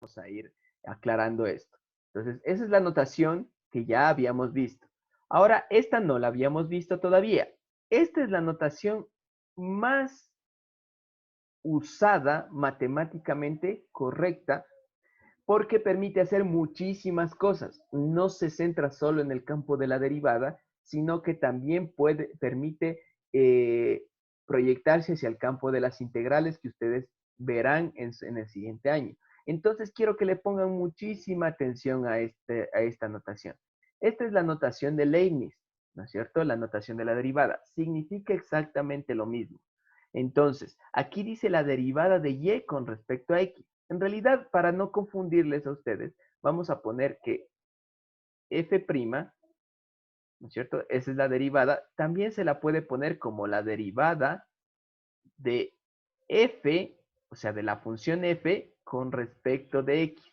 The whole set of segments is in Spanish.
vamos a ir aclarando esto. Entonces, esa es la notación que ya habíamos visto. Ahora, esta no la habíamos visto todavía. Esta es la notación más usada matemáticamente correcta porque permite hacer muchísimas cosas. No se centra solo en el campo de la derivada, sino que también permite proyectarse hacia el campo de las integrales que ustedes verán en el siguiente año. Entonces quiero que le pongan muchísima atención a esta notación. Esta es la notación de Leibniz, ¿no es cierto? La notación de la derivada. Significa exactamente lo mismo. Entonces, aquí dice la derivada de y con respecto a x. En realidad, para no confundirles a ustedes, vamos a poner que f', ¿no es cierto? Esa es la derivada. También se la puede poner como la derivada de f, o sea, de la función f con respecto de x.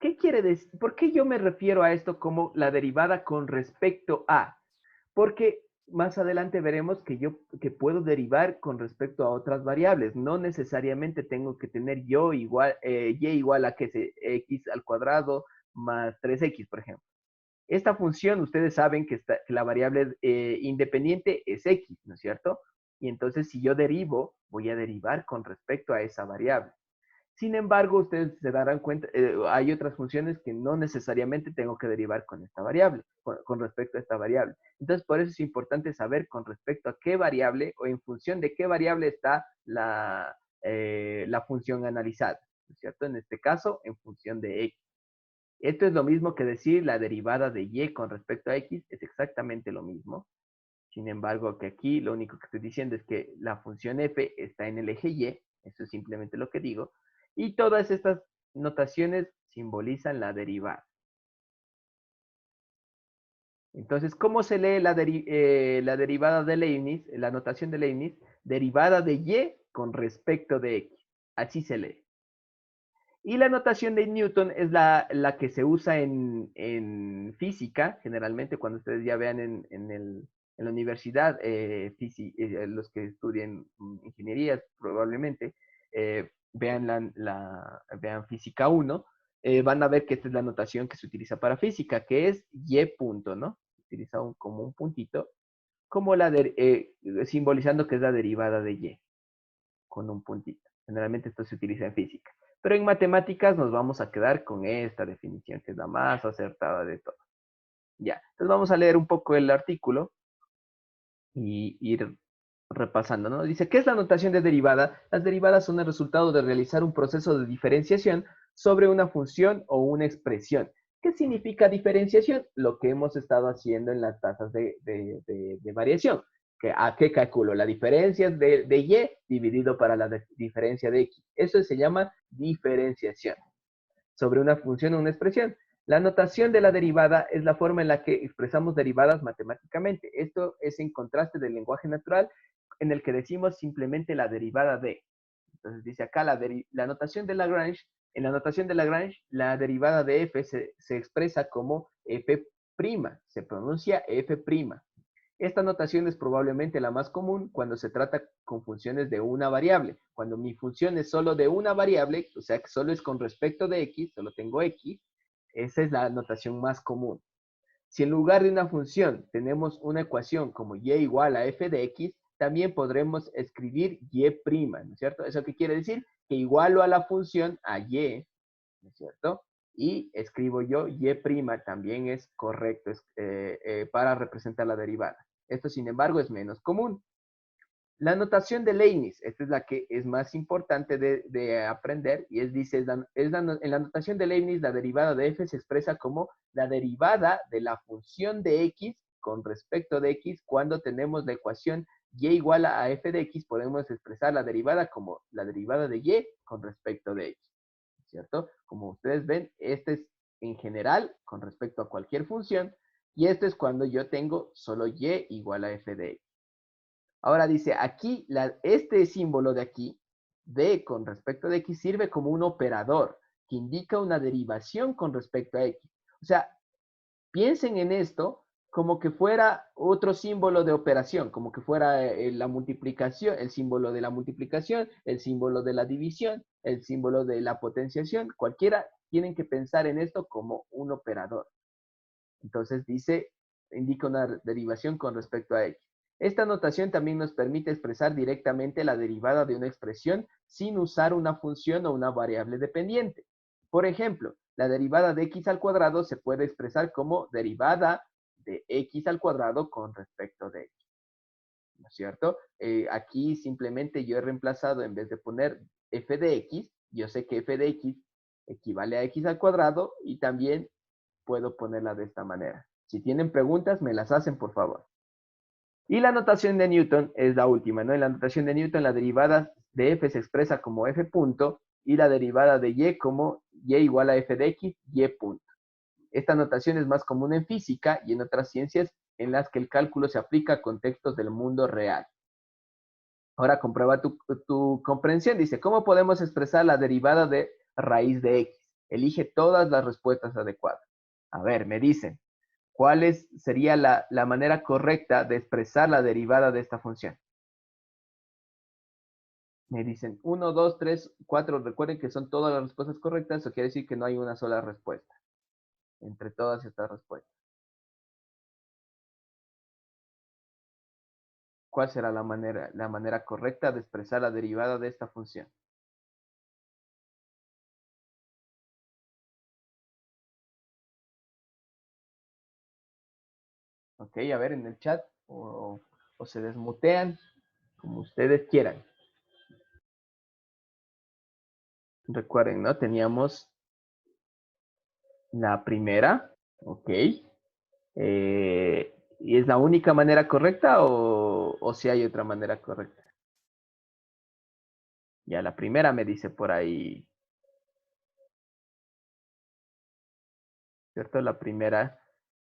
¿Qué quiere decir? ¿Por qué yo me refiero a esto como la derivada con respecto a? Porque más adelante veremos que puedo derivar con respecto a otras variables. No necesariamente tengo que tener y igual a que es x al cuadrado más 3x, por ejemplo. Esta función, ustedes saben que la variable independiente es x, ¿no es cierto? Y entonces, si yo derivo, voy a derivar con respecto a esa variable. Sin embargo, ustedes se darán cuenta, hay otras funciones que no necesariamente tengo que derivar con esta variable, con respecto a esta variable. Entonces, por eso es importante saber con respecto a qué variable o en función de qué variable está la función analizada, ¿no es cierto? En este caso, en función de x. Esto es lo mismo que decir la derivada de y con respecto a x, es exactamente lo mismo. Sin embargo, que aquí lo único que estoy diciendo es que la función f está en el eje y, eso es simplemente lo que digo, y todas estas notaciones simbolizan la derivada. Entonces, ¿cómo se lee la derivada de Leibniz, la notación de Leibniz? Derivada de y con respecto de x. Así se lee. Y la notación de Newton es la que se usa en física, generalmente cuando ustedes ya vean en la universidad, los que estudien ingenierías probablemente, vean física 1, van a ver que esta es la notación que se utiliza para física, que es y punto, ¿no? Se utiliza como un puntito, como simbolizando que es la derivada de y, con un puntito. Generalmente esto se utiliza en física. Pero en matemáticas nos vamos a quedar con esta definición, que es la más acertada de todas. Ya, entonces vamos a leer un poco el artículo y ir repasando, ¿no? Dice, ¿qué es la notación de derivada? Las derivadas son el resultado de realizar un proceso de diferenciación sobre una función o una expresión. ¿Qué significa diferenciación? Lo que hemos estado haciendo en las tasas de variación. ¿A qué calculo? La diferencia de y dividido para la diferencia de x. Eso se llama diferenciación sobre una función o una expresión. La notación de la derivada es la forma en la que expresamos derivadas matemáticamente. Esto es en contraste del lenguaje natural en el que decimos simplemente la derivada de. Entonces dice acá la notación de Lagrange. En la notación de Lagrange, la derivada de f se expresa como f', se pronuncia f'. Esta notación es probablemente la más común cuando se trata con funciones de una variable. Cuando mi función es solo de una variable, o sea que solo es con respecto de x, solo tengo x, esa es la notación más común. Si en lugar de una función tenemos una ecuación como y igual a f de x, también podremos escribir y', ¿no es cierto? ¿Eso qué quiere decir? Que igualo a la función a y, ¿no es cierto? Y escribo yo y' también es correcto para representar la derivada. Esto, sin embargo, es menos común. La notación de Leibniz, esta es la que es más importante de aprender, y dice, en la notación de Leibniz, la derivada de f se expresa como la derivada de la función de x con respecto de x. Cuando tenemos la ecuación y igual a f de x, podemos expresar la derivada como la derivada de y con respecto de x, ¿cierto? Como ustedes ven, este es en general con respecto a cualquier función, y esto es cuando yo tengo solo y igual a f de x. Ahora dice, aquí, este símbolo de aquí, d con respecto de x, sirve como un operador que indica una derivación con respecto a x. O sea, piensen en esto como que fuera otro símbolo de operación, como que fuera la multiplicación, el símbolo de la multiplicación, el símbolo de la división, el símbolo de la potenciación, cualquiera tienen que pensar en esto como un operador. Entonces dice, indica una derivación con respecto a x. Esta notación también nos permite expresar directamente la derivada de una expresión sin usar una función o una variable dependiente. Por ejemplo, la derivada de x al cuadrado se puede expresar como derivada de x al cuadrado con respecto de x. ¿No es cierto? Aquí simplemente yo he reemplazado, en vez de poner f de x, yo sé que f de x equivale a x al cuadrado y también puedo ponerla de esta manera. Si tienen preguntas, me las hacen, por favor. Y la notación de Newton es la última, ¿no? En la notación de Newton, la derivada de f se expresa como f punto y la derivada de y como y igual a f de x, y punto. Esta notación es más común en física y en otras ciencias en las que el cálculo se aplica a contextos del mundo real. Ahora comprueba tu comprensión. Dice, ¿cómo podemos expresar la derivada de raíz de x? Elige todas las respuestas adecuadas. A ver, me dicen, ¿cuál sería la manera correcta de expresar la derivada de esta función? Me dicen 1, 2, 3, 4. Recuerden que son todas las respuestas correctas. Eso quiere decir que no hay una sola respuesta entre todas estas respuestas. ¿Cuál será la manera correcta de expresar la derivada de esta función? Ok, a ver en el chat o se desmutean, como ustedes quieran. Recuerden, ¿no? Teníamos la primera, ok. ¿Y es la única manera correcta o si hay otra manera correcta? Ya, la primera me dice por ahí, ¿cierto? La primera,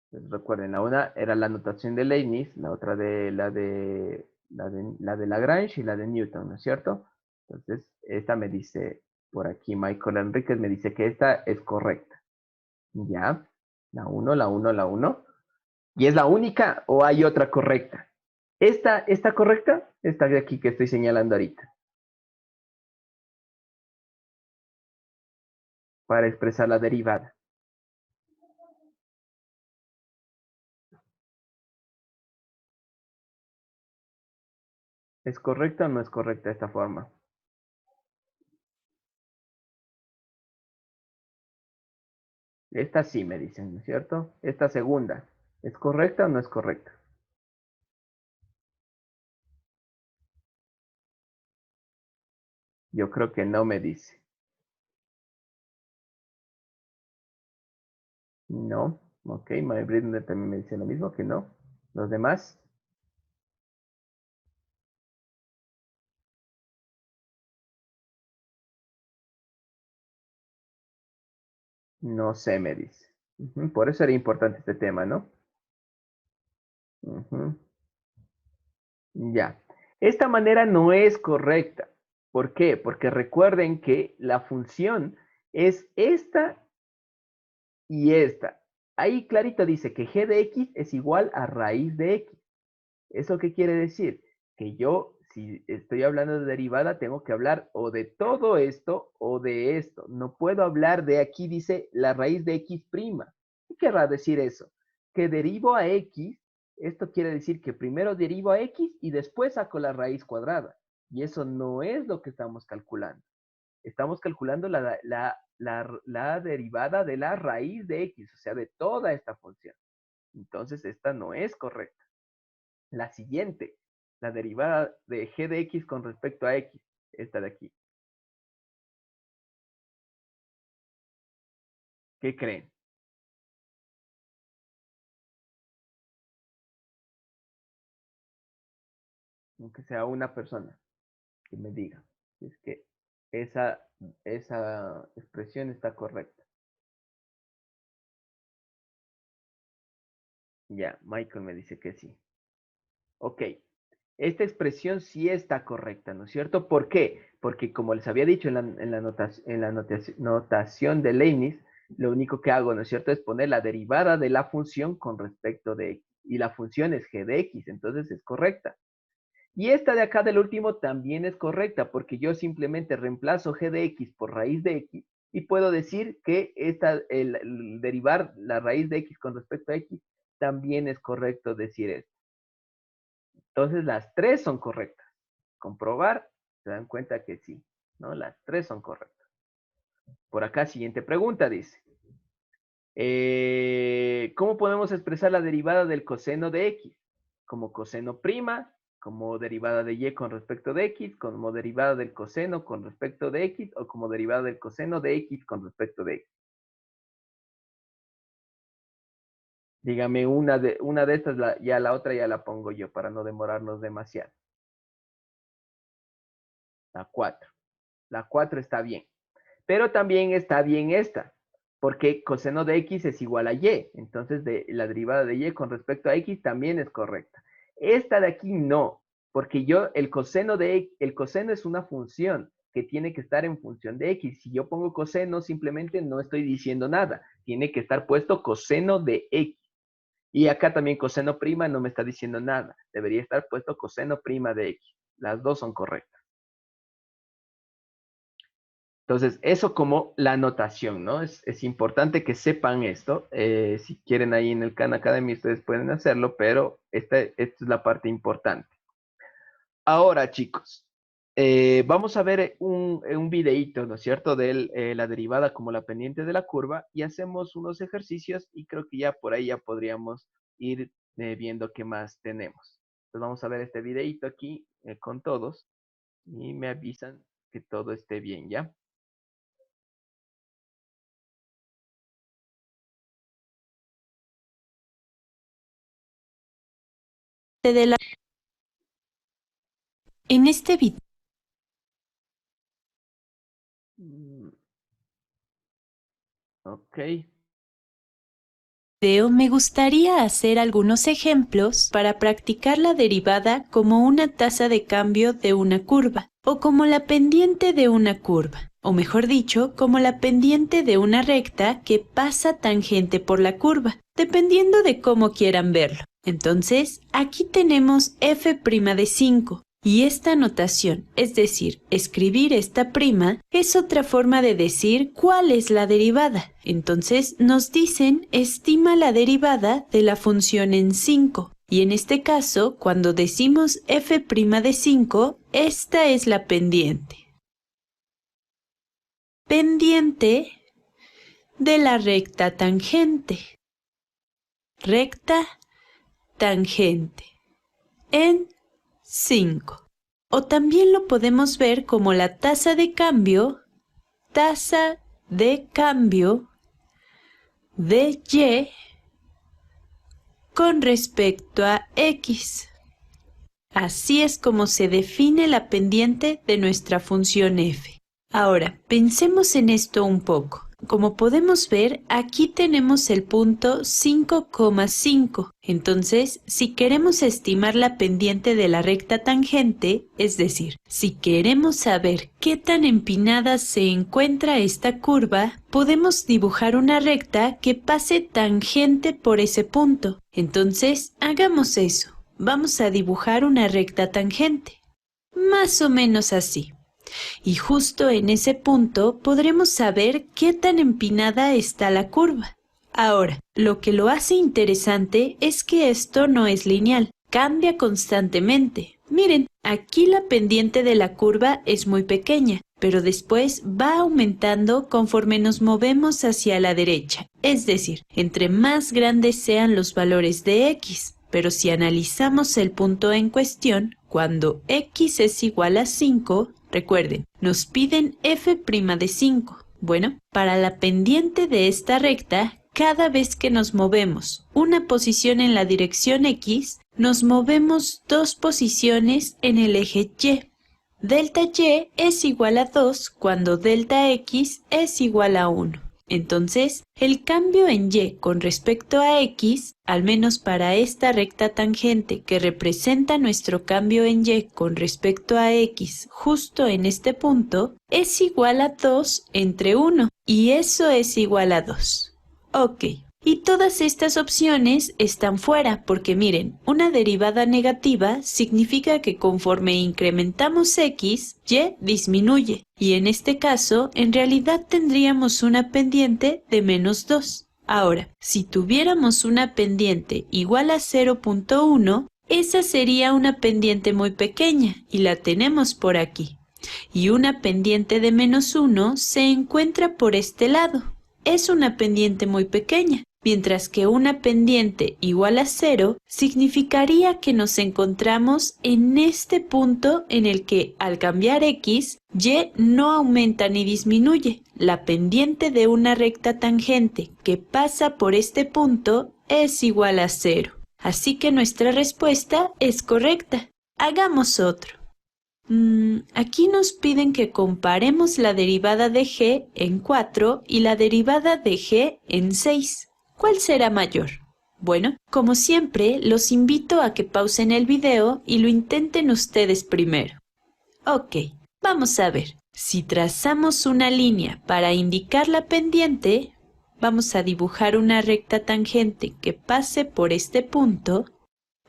pues recuerden, la una era la notación de Leibniz, la otra de la de Lagrange y la de Newton, ¿no es cierto? Entonces, esta me dice, por aquí Michael Enríquez me dice que esta es correcta. Ya, la uno, la uno, la uno. ¿Y es la única o hay otra correcta? ¿Esta correcta? Esta de aquí que estoy señalando ahorita. Para expresar la derivada. ¿Es correcta o no es correcta esta forma? Esta sí me dicen, ¿no es cierto? Esta segunda, ¿es correcta o no es correcta? Yo creo que no me dice. No. Ok, My Britney también me dice lo mismo, que no. Los demás, no sé, me dice. Ujú, por eso era importante este tema, ¿no? Ujú. Ya. Esta manera no es correcta. ¿Por qué? Porque recuerden que la función es esta y esta. Ahí clarito dice que g de x es igual a raíz de x. ¿Eso qué quiere decir? Que yo, si estoy hablando de derivada, tengo que hablar o de todo esto o de esto. No puedo hablar de aquí, dice la raíz de x prima. ¿Qué querrá decir eso? Que derivo a x, esto quiere decir que primero derivo a x y después saco la raíz cuadrada. Y eso no es lo que estamos calculando. Estamos calculando la derivada de la raíz de x, o sea, de toda esta función. Entonces, esta no es correcta. La siguiente, la derivada de g de x con respecto a x, esta de aquí. ¿Qué creen? Aunque sea una persona que me diga si es que esa, esa expresión está correcta. Ya, Michael me dice que sí. Ok, esta expresión sí está correcta, ¿no es cierto? ¿Por qué? Porque como les había dicho notación de Leibniz, lo único que hago, ¿no es cierto?, es poner la derivada de la función con respecto de x. y la función es g de x, entonces es correcta. Y esta de acá del último también es correcta, porque yo simplemente reemplazo g de x por raíz de x, y puedo decir que el derivar la raíz de x con respecto a x, también es correcto decir esto. Entonces las tres son correctas. Comprobar, se dan cuenta que sí, ¿no? Las tres son correctas. Por acá, siguiente pregunta, dice. ¿Cómo podemos expresar la derivada del coseno de x? Como coseno prima, como derivada de y con respecto de x, como derivada del coseno con respecto de x, o como derivada del coseno de x con respecto de x. Dígame una de estas, ya la otra ya la pongo yo para no demorarnos demasiado. La 4. La 4 está bien. Pero también está bien esta, porque coseno de x es igual a y. Entonces, la derivada de y con respecto a x también es correcta. Esta de aquí no, porque el coseno es una función que tiene que estar en función de x. Si yo pongo coseno, simplemente no estoy diciendo nada. Tiene que estar puesto coseno de x. Y acá también coseno prima no me está diciendo nada. Debería estar puesto coseno prima de x. Las dos son correctas. Entonces, eso como la notación, ¿no? Es importante que sepan esto. Si quieren ahí en el Khan Academy, ustedes pueden hacerlo, pero esta es la parte importante. Ahora, chicos, vamos a ver un videíto, ¿no es cierto?, de la derivada como la pendiente de la curva, y hacemos unos ejercicios y creo que ya por ahí ya podríamos ir viendo qué más tenemos. Entonces, vamos a ver este videíto aquí con todos y me avisan que todo esté bien, ¿ya? En este Ok. video me gustaría hacer algunos ejemplos para practicar la derivada como una tasa de cambio de una curva, o como la pendiente de una curva, o mejor dicho, como la pendiente de una recta que pasa tangente por la curva, dependiendo de cómo quieran verlo. Entonces, aquí tenemos f' de 5. Y esta notación, es decir, escribir esta prima, es otra forma de decir cuál es la derivada. Entonces nos dicen, estima la derivada de la función en 5. Y en este caso, cuando decimos f' de 5, esta es la pendiente. Pendiente de la recta tangente. Recta tangente. En 5. O también lo podemos ver como la tasa de cambio de y con respecto a x. Así es como se define la pendiente de nuestra función f. Ahora, pensemos en esto un poco. Como podemos ver, aquí tenemos el punto 5,5. Entonces, si queremos estimar la pendiente de la recta tangente, es decir, si queremos saber qué tan empinada se encuentra esta curva, podemos dibujar una recta que pase tangente por ese punto. Entonces, hagamos eso. Vamos a dibujar una recta tangente. Más o menos así. Y justo en ese punto podremos saber qué tan empinada está la curva. Ahora, lo que lo hace interesante es que esto no es lineal, cambia constantemente. Miren, aquí la pendiente de la curva es muy pequeña, pero después va aumentando conforme nos movemos hacia la derecha. Es decir, entre más grandes sean los valores de x. Pero si analizamos el punto en cuestión, cuando x es igual a 5, recuerden, nos piden f' de 5. Bueno, para la pendiente de esta recta, cada vez que nos movemos una posición en la dirección x, nos movemos 2 posiciones en el eje y. Delta y es igual a 2 cuando delta x es igual a 1. Entonces, el cambio en y con respecto a x, al menos para esta recta tangente que representa nuestro cambio en y con respecto a x justo en este punto, es igual a 2 entre 1, y eso es igual a 2. Ok, Y todas estas opciones están fuera porque miren, una derivada negativa significa que conforme incrementamos x, y disminuye. Y en este caso, en realidad tendríamos una pendiente de -2. Ahora, si tuviéramos una pendiente igual a 0.1, esa sería una pendiente muy pequeña y la tenemos por aquí. Y una pendiente de -1 se encuentra por este lado. Es una pendiente muy pequeña, mientras que una pendiente igual a 0 significaría que nos encontramos en este punto en el que al cambiar x, y no aumenta ni disminuye. La pendiente de una recta tangente que pasa por este punto es igual a 0. Así que nuestra respuesta es correcta. Hagamos otro. Aquí nos piden que comparemos la derivada de g en 4 y la derivada de g en 6. ¿Cuál será mayor? Bueno, como siempre, los invito a que pausen el video y lo intenten ustedes primero. Ok, vamos a ver. Si trazamos una línea para indicar la pendiente, vamos a dibujar una recta tangente que pase por este punto.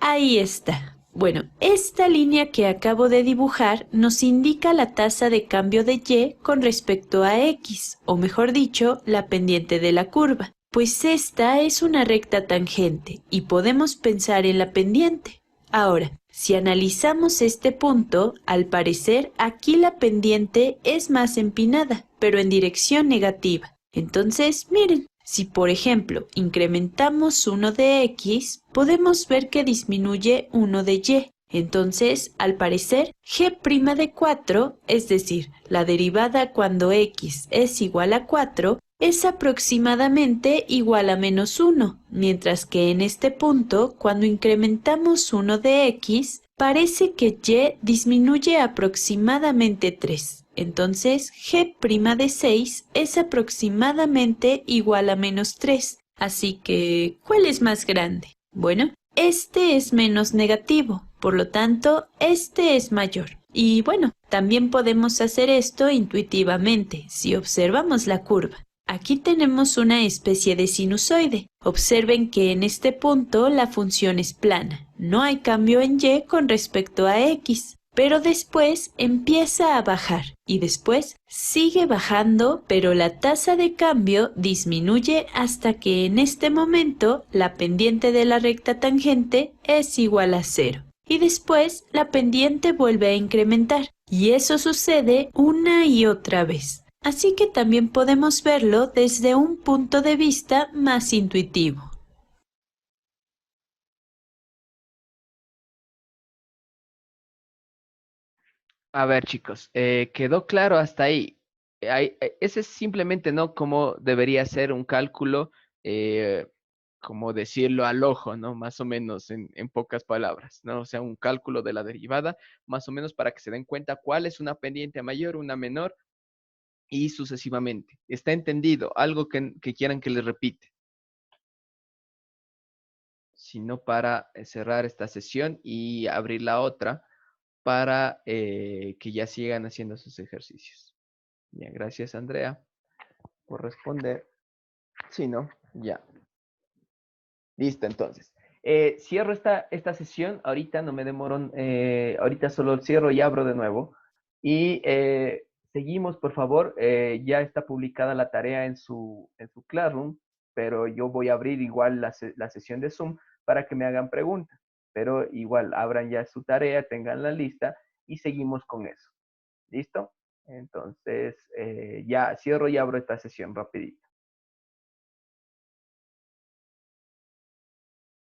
Ahí está. Bueno, esta línea que acabo de dibujar nos indica la tasa de cambio de y con respecto a x, o mejor dicho, la pendiente de la curva. Pues esta es una recta tangente y podemos pensar en la pendiente. Ahora, si analizamos este punto, al parecer aquí la pendiente es más empinada, pero en dirección negativa. Entonces, miren, si por ejemplo incrementamos 1 de x, podemos ver que disminuye 1 de y. Entonces, al parecer, g' de 4, es decir, la derivada cuando x es igual a 4, es aproximadamente igual a -1, mientras que en este punto, cuando incrementamos 1 de x, parece que y disminuye aproximadamente 3. Entonces, g' de 6 es aproximadamente igual a -3. Así que, ¿cuál es más grande? Bueno, este es menos negativo, por lo tanto, este es mayor. Y bueno, también podemos hacer esto intuitivamente, si observamos la curva. Aquí tenemos una especie de sinusoide. Observen que en este punto la función es plana. No hay cambio en y con respecto a x. Pero después empieza a bajar y después sigue bajando, pero la tasa de cambio disminuye hasta que en este momento la pendiente de la recta tangente es igual a 0. Y después la pendiente vuelve a incrementar y eso sucede una y otra vez. Así que también podemos verlo desde un punto de vista más intuitivo. A ver, chicos, ¿quedó claro hasta ahí? Ese es simplemente no cómo debería ser un cálculo, eh, como decirlo al ojo, ¿no? Más o menos en pocas palabras, ¿no? O sea, un cálculo de la derivada, más o menos para que se den cuenta cuál es una pendiente mayor, una menor y sucesivamente. ¿Está entendido? Algo que quieran que les repite. Sino para cerrar esta sesión y abrir la otra para que ya sigan haciendo sus ejercicios. Bien, gracias Andrea por responder. Sí, ¿no? Ya. Listo, entonces. Cierro esta sesión. Ahorita no me demoro. Ahorita solo cierro y abro de nuevo. Y seguimos, por favor. Ya está publicada la tarea en su Classroom, pero yo voy a abrir igual la sesión de Zoom para que me hagan preguntas. Pero igual, abran ya su tarea, tengan la lista y seguimos con eso. ¿Listo? Entonces, ya cierro y abro esta sesión rapidito.